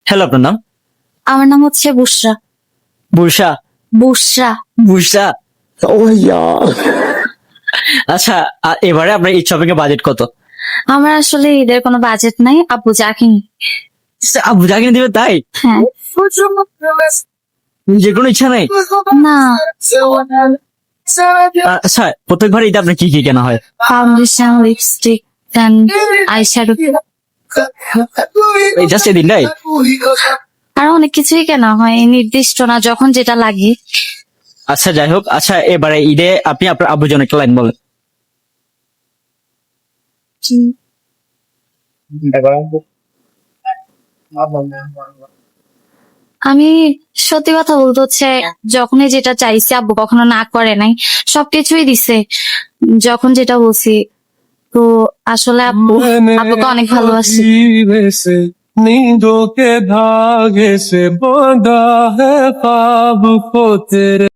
Hello, আপনার নাম? আমার নাম হচ্ছে বুশরা। বুরসা। বুশরা। বুরসা। ও ইয়ার। আচ্ছা, এবারে আপনার ঈদ শপিং এর বাজেট কত? আমার আসলে ঈদের কোনো বাজেট নাই, আপু যা কিনি। আবু যা কিনে দিবে তাই? হ্যাঁ। যে কোনো ইচ্ছা নেই? না, আচ্ছা, প্রত্যেকবার ঈদে আপনার কি কি কেনা হয়? ফাউন্ডেশন, লিপস্টিক, দেন আইশ্যাডো, এই জাস্ট এই দিনটাই? আর অনেক কিছুই কেনা হয়, নির্দিষ্ট না, যখন যেটা লাগে। আচ্ছা, যাই হোক। আচ্ছা, এবারে ঈদে আপনি আপনার আব্বুর জন্য একটা লাইন বলেন। আমি সত্যি কথা বলতে হচ্ছে, যখনই যেটা চাইছি আব্বু কখনো না করে নাই, সবকিছুই দিছে যখন যেটা বলছি। তো আসলে আব্বুকে অনেক ভালোবাসি। नींदों के धागे से बांधा है ख्वाब को तेरे